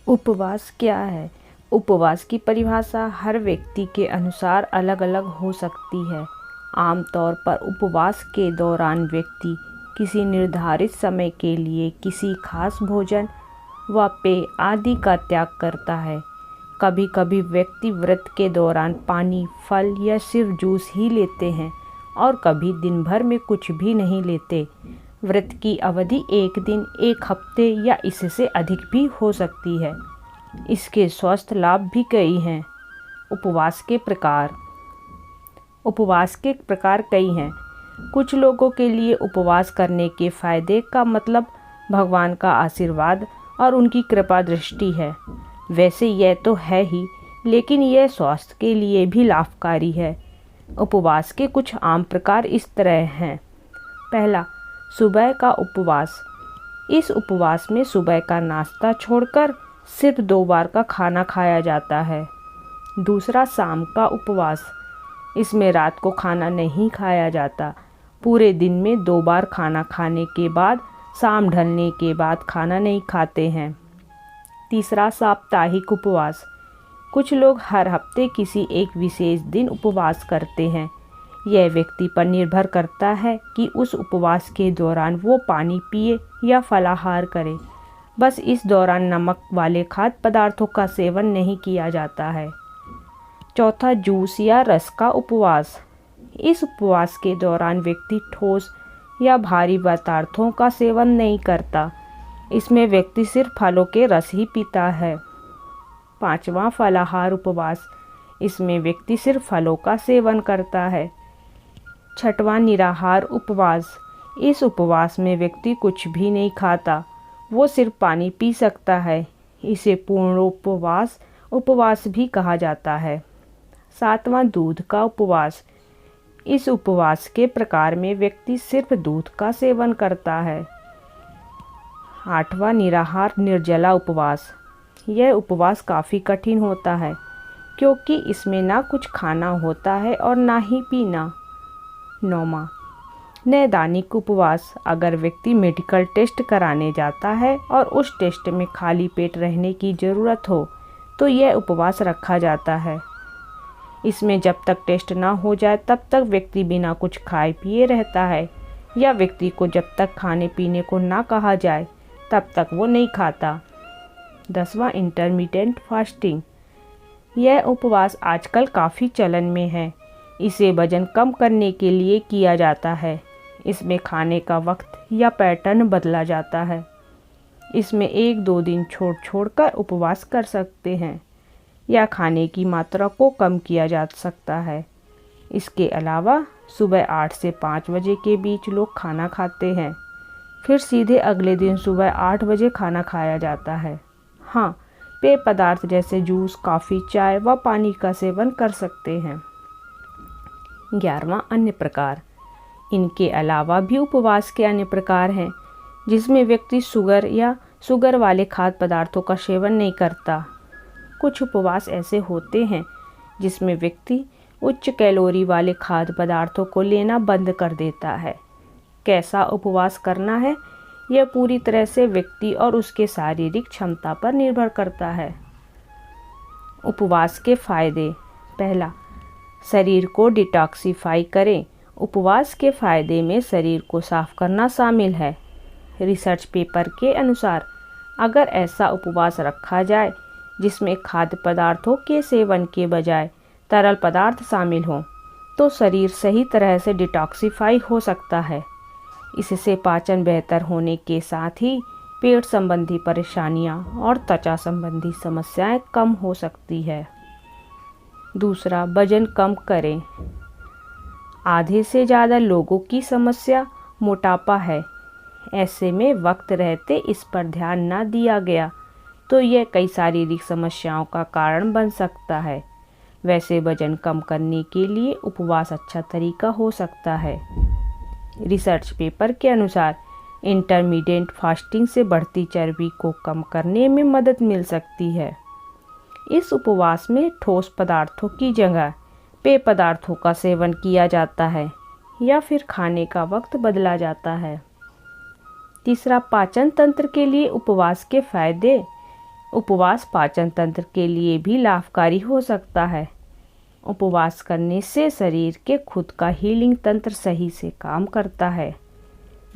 उपवास क्या है? उपवास की परिभाषा हर व्यक्ति के अनुसार अलग अलग हो सकती है। आमतौर पर उपवास के दौरान व्यक्ति किसी निर्धारित समय के लिए किसी खास भोजन व पेय आदि का त्याग करता है। कभी कभी व्यक्ति व्रत के दौरान पानी, फल या सिर्फ जूस ही लेते हैं और कभी दिन भर में कुछ भी नहीं लेते। व्रत की अवधि एक दिन, एक हफ्ते या इससे अधिक भी हो सकती है। इसके स्वास्थ्य लाभ भी कई हैं। उपवास के प्रकार कई हैं। कुछ लोगों के लिए उपवास करने के फायदे का मतलब भगवान का आशीर्वाद और उनकी कृपा दृष्टि है। वैसे यह तो है ही, लेकिन यह स्वास्थ्य के लिए भी लाभकारी है। उपवास के कुछ आम प्रकार इस तरह हैं। पहला, सुबह का उपवास। इस उपवास में सुबह का नाश्ता छोड़कर सिर्फ 2 बार का खाना खाया जाता है। दूसरा, शाम का उपवास। इसमें रात को खाना नहीं खाया जाता। पूरे दिन में 2 बार खाना खाने के बाद शाम ढलने के बाद खाना नहीं खाते हैं। तीसरा, साप्ताहिक उपवास। कुछ लोग हर हफ्ते किसी एक विशेष दिन उपवास करते हैं। यह व्यक्ति पर निर्भर करता है कि उस उपवास के दौरान वो पानी पिए या फलाहार करे। बस इस दौरान नमक वाले खाद्य पदार्थों का सेवन नहीं किया जाता है। चौथा, जूस या रस का उपवास। इस उपवास के दौरान व्यक्ति ठोस या भारी पदार्थों का सेवन नहीं करता। इसमें व्यक्ति सिर्फ फलों के रस ही पीता है। पांचवा, फलाहार उपवास। इसमें व्यक्ति सिर्फ फलों का सेवन करता है। छठवां, निराहार उपवास। इस उपवास में व्यक्ति कुछ भी नहीं खाता, वो सिर्फ पानी पी सकता है। इसे पूर्ण उपवास भी कहा जाता है। सातवां, दूध का उपवास। इस उपवास के प्रकार में व्यक्ति सिर्फ दूध का सेवन करता है। आठवां, निराहार निर्जला उपवास। यह उपवास काफ़ी कठिन होता है क्योंकि इसमें ना कुछ खाना होता है और ना ही पीना। नौवां, नैदानिक उपवास। अगर व्यक्ति मेडिकल टेस्ट कराने जाता है और उस टेस्ट में खाली पेट रहने की ज़रूरत हो तो यह उपवास रखा जाता है। इसमें जब तक टेस्ट ना हो जाए तब तक व्यक्ति बिना कुछ खाए पिए रहता है, या व्यक्ति को जब तक खाने पीने को ना कहा जाए तब तक वो नहीं खाता। 10वां, इंटरमिटेंट फास्टिंग। यह उपवास आजकल काफ़ी चलन में है। इसे वजन कम करने के लिए किया जाता है। इसमें खाने का वक्त या पैटर्न बदला जाता है। इसमें 1-2 दिन छोड़ कर उपवास कर सकते हैं या खाने की मात्रा को कम किया जा सकता है। इसके अलावा सुबह 8 से 5 बजे के बीच लोग खाना खाते हैं, फिर सीधे अगले दिन सुबह 8 बजे खाना खाया जाता है। हाँ, पेय पदार्थ जैसे जूस, कॉफ़ी, चाय व पानी का सेवन कर सकते हैं। 11वां, अन्य प्रकार। इनके अलावा भी उपवास के अन्य प्रकार हैं जिसमें व्यक्ति शुगर वाले खाद्य पदार्थों का सेवन नहीं करता। कुछ उपवास ऐसे होते हैं जिसमें व्यक्ति उच्च कैलोरी वाले खाद्य पदार्थों को लेना बंद कर देता है। कैसा उपवास करना है यह पूरी तरह से व्यक्ति और उसके शारीरिक क्षमता पर निर्भर करता है। उपवास के फायदे। पहला, शरीर को डिटॉक्सिफाई करें। उपवास के फायदे में शरीर को साफ करना शामिल है। रिसर्च पेपर के अनुसार अगर ऐसा उपवास रखा जाए जिसमें खाद्य पदार्थों के सेवन के बजाय तरल पदार्थ शामिल हों तो शरीर सही तरह से डिटॉक्सिफाई हो सकता है। इससे पाचन बेहतर होने के साथ ही पेट संबंधी परेशानियां और त्वचा संबंधी समस्याएं कम हो सकती है। दूसरा, वजन कम करें। आधे से ज़्यादा लोगों की समस्या मोटापा है। ऐसे में वक्त रहते इस पर ध्यान न दिया गया तो यह कई शारीरिक समस्याओं का कारण बन सकता है। वैसे वजन कम करने के लिए उपवास अच्छा तरीका हो सकता है। रिसर्च पेपर के अनुसार इंटरमिटेंट फास्टिंग से बढ़ती चर्बी को कम करने में मदद मिल सकती है। इस उपवास में ठोस पदार्थों की जगह पेय पदार्थों का सेवन किया जाता है या फिर खाने का वक्त बदला जाता है। तीसरा, पाचन तंत्र के लिए उपवास के फायदे। उपवास पाचन तंत्र के लिए भी लाभकारी हो सकता है। उपवास करने से शरीर के खुद का हीलिंग तंत्र सही से काम करता है,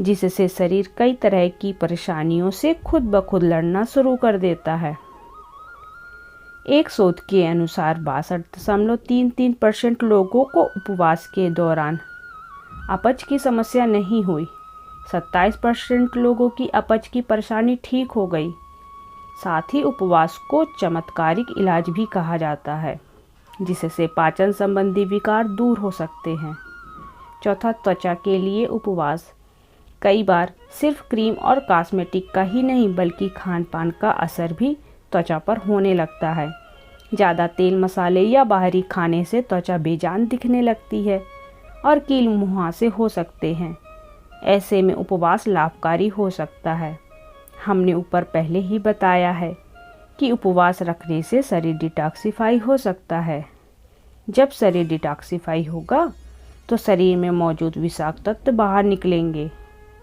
जिससे शरीर कई तरह की परेशानियों से खुद ब खुद लड़ना शुरू कर देता है। एक शोध के अनुसार 62.33% लोगों को उपवास के दौरान अपच की समस्या नहीं हुई। 27% लोगों की अपच की परेशानी ठीक हो गई। साथ ही उपवास को चमत्कारिक इलाज भी कहा जाता है, जिससे पाचन संबंधी विकार दूर हो सकते हैं। चौथा, त्वचा के लिए उपवास। कई बार सिर्फ क्रीम और कॉस्मेटिक का ही नहीं बल्कि खान पान का असर भी त्वचा पर होने लगता है। ज़्यादा तेल मसाले या बाहरी खाने से त्वचा बेजान दिखने लगती है और कील मुहासे हो सकते हैं। ऐसे में उपवास लाभकारी हो सकता है। हमने ऊपर पहले ही बताया है कि उपवास रखने से शरीर डिटॉक्सिफाई हो सकता है। जब शरीर डिटॉक्सिफाई होगा तो शरीर में मौजूद विषाक्त तत्व बाहर निकलेंगे,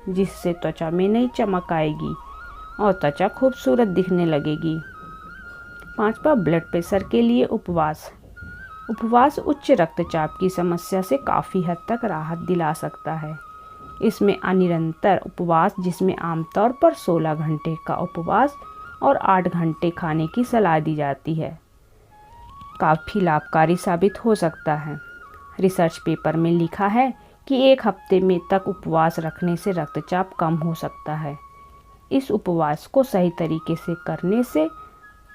जिससे त्वचा में नई चमक आएगी और त्वचा खूबसूरत दिखने लगेगी। 5वां, ब्लड प्रेशर के लिए उपवास। उपवास उच्च रक्तचाप की समस्या से काफ़ी हद तक राहत दिला सकता है। इसमें अनिरंतर उपवास, जिसमें आमतौर पर 16 घंटे का उपवास और 8 घंटे खाने की सलाह दी जाती है, काफ़ी लाभकारी साबित हो सकता है। रिसर्च पेपर में लिखा है कि 1 हफ्ते में तक उपवास रखने से रक्तचाप कम हो सकता है। इस उपवास को सही तरीके से करने से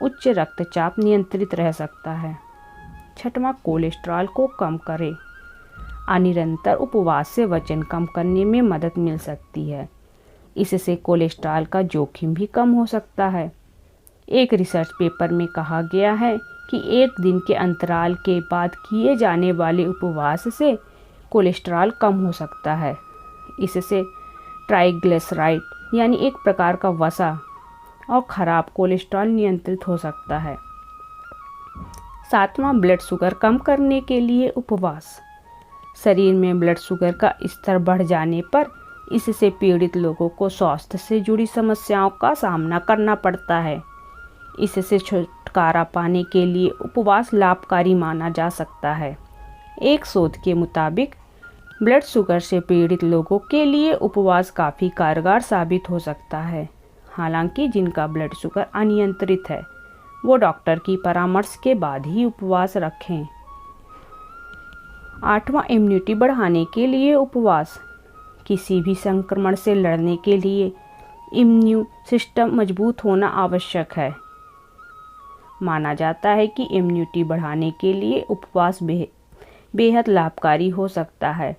उच्च रक्तचाप नियंत्रित रह सकता है। 6वां, कोलेस्ट्रॉल को कम करें। अनिरंतर उपवास से वजन कम करने में मदद मिल सकती है। इससे कोलेस्ट्रॉल का जोखिम भी कम हो सकता है। एक रिसर्च पेपर में कहा गया है कि 1 दिन के अंतराल के बाद किए जाने वाले उपवास से कोलेस्ट्रॉल कम हो सकता है। इससे ट्राइग्लिसराइड यानी एक प्रकार का वसा और ख़राब कोलेस्ट्रॉल नियंत्रित हो सकता है। 7वां, ब्लड शुगर कम करने के लिए उपवास। शरीर में ब्लड शुगर का स्तर बढ़ जाने पर इससे पीड़ित लोगों को स्वास्थ्य से जुड़ी समस्याओं का सामना करना पड़ता है। इससे छुटकारा पाने के लिए उपवास लाभकारी माना जा सकता है। एक शोध के मुताबिक ब्लड शुगर से पीड़ित लोगों के लिए उपवास काफ़ी कारगर साबित हो सकता है। हालांकि जिनका ब्लड शुगर अनियंत्रित है वो डॉक्टर की परामर्श के बाद ही उपवास रखें। 8वां, इम्यूनिटी बढ़ाने के लिए उपवास। किसी भी संक्रमण से लड़ने के लिए इम्यून सिस्टम मजबूत होना आवश्यक है। माना जाता है कि इम्यूनिटी बढ़ाने के लिए उपवास बेहद लाभकारी हो सकता है।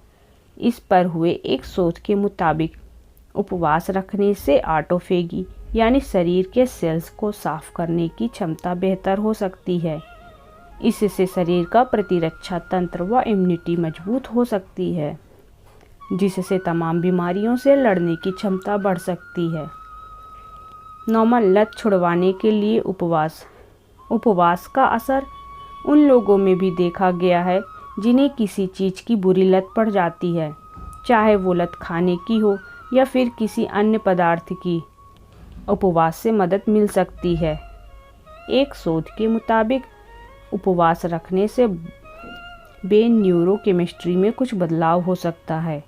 इस पर हुए एक शोध के मुताबिक उपवास रखने से ऑटोफेगी यानी शरीर के सेल्स को साफ करने की क्षमता बेहतर हो सकती है। इससे शरीर का प्रतिरक्षा तंत्र व इम्यूनिटी मजबूत हो सकती है, जिससे तमाम बीमारियों से लड़ने की क्षमता बढ़ सकती है। 9वां, लत छुड़वाने के लिए उपवास। उपवास का असर उन लोगों में भी देखा गया है जिन्हें किसी चीज़ की बुरी लत पड़ जाती है, चाहे वो लत खाने की हो या फिर किसी अन्य पदार्थ की। उपवास से मदद मिल सकती है। एक शोध के मुताबिक उपवास रखने से ब्रेन न्यूरोकेमिस्ट्री में कुछ बदलाव हो सकता है,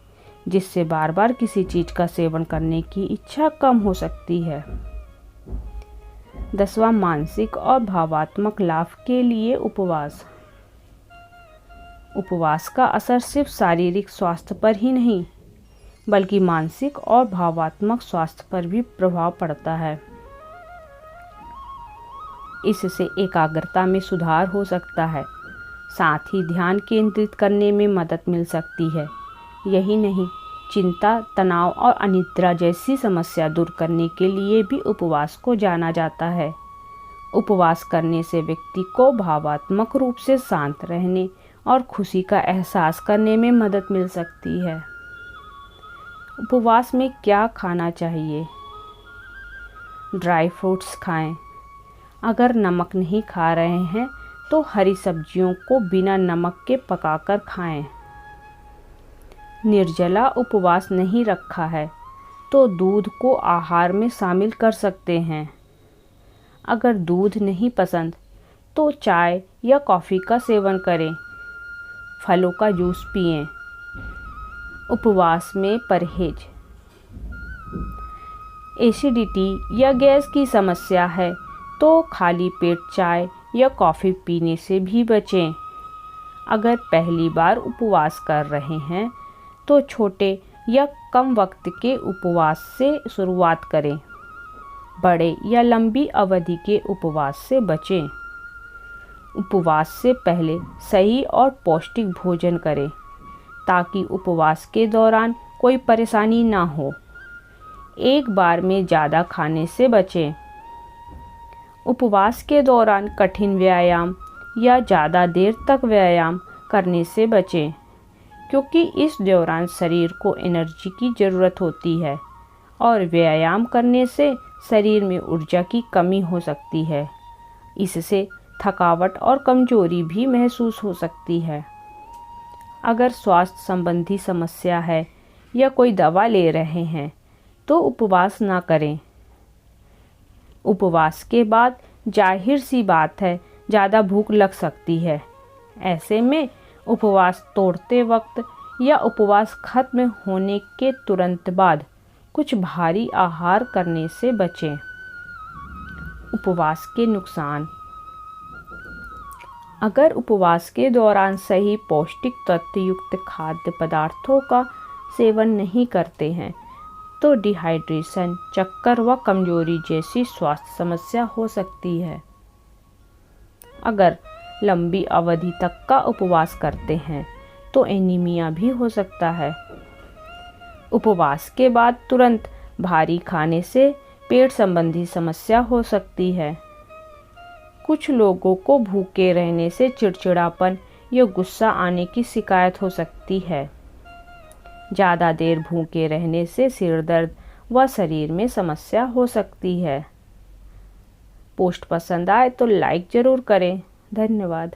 जिससे बार बार किसी चीज़ का सेवन करने की इच्छा कम हो सकती है। 10वां, मानसिक और भावात्मक लाभ के लिए उपवास। उपवास का असर सिर्फ शारीरिक स्वास्थ्य पर ही नहीं बल्कि मानसिक और भावात्मक स्वास्थ्य पर भी प्रभाव पड़ता है। इससे एकाग्रता में सुधार हो सकता है, साथ ही ध्यान केंद्रित करने में मदद मिल सकती है। यही नहीं, चिंता, तनाव और अनिद्रा जैसी समस्या दूर करने के लिए भी उपवास को जाना जाता है। उपवास करने से व्यक्ति को भावात्मक रूप से शांत रहने और खुशी का एहसास करने में मदद मिल सकती है। उपवास में क्या खाना चाहिए? ड्राई फ्रूट्स खाएं। अगर नमक नहीं खा रहे हैं तो हरी सब्जियों को बिना नमक के पकाकर खाएं। निर्जला उपवास नहीं रखा है तो दूध को आहार में शामिल कर सकते हैं। अगर दूध नहीं पसंद तो चाय या कॉफ़ी का सेवन करें। फलों का जूस पिएं। उपवास में परहेज। एसिडिटी या गैस की समस्या है तो खाली पेट चाय या कॉफ़ी पीने से भी बचें। अगर पहली बार उपवास कर रहे हैं तो छोटे या कम वक्त के उपवास से शुरुआत करें। बड़े या लंबी अवधि के उपवास से बचें। उपवास से पहले सही और पौष्टिक भोजन करें ताकि उपवास के दौरान कोई परेशानी ना हो। एक बार में ज़्यादा खाने से बचें। उपवास के दौरान कठिन व्यायाम या ज़्यादा देर तक व्यायाम करने से बचें क्योंकि इस दौरान शरीर को एनर्जी की ज़रूरत होती है और व्यायाम करने से शरीर में ऊर्जा की कमी हो सकती है। इससे थकावट और कमजोरी भी महसूस हो सकती है। अगर स्वास्थ्य संबंधी समस्या है या कोई दवा ले रहे हैं तो उपवास ना करें। उपवास के बाद जाहिर सी बात है ज़्यादा भूख लग सकती है। ऐसे में उपवास तोड़ते वक्त या उपवास खत्म होने के तुरंत बाद कुछ भारी आहार करने से बचें। उपवास के नुकसान। अगर उपवास के दौरान सही पौष्टिक तत्वयुक्त खाद्य पदार्थों का सेवन नहीं करते हैं तो डिहाइड्रेशन, चक्कर व कमजोरी जैसी स्वास्थ्य समस्या हो सकती है। अगर लंबी अवधि तक का उपवास करते हैं तो एनीमिया भी हो सकता है। उपवास के बाद तुरंत भारी खाने से पेट संबंधी समस्या हो सकती है। कुछ लोगों को भूखे रहने से चिड़चिड़ापन या गुस्सा आने की शिकायत हो सकती है। ज़्यादा देर भूखे रहने से सिर दर्द व शरीर में समस्या हो सकती है। पोस्ट पसंद आए तो लाइक ज़रूर करें। धन्यवाद।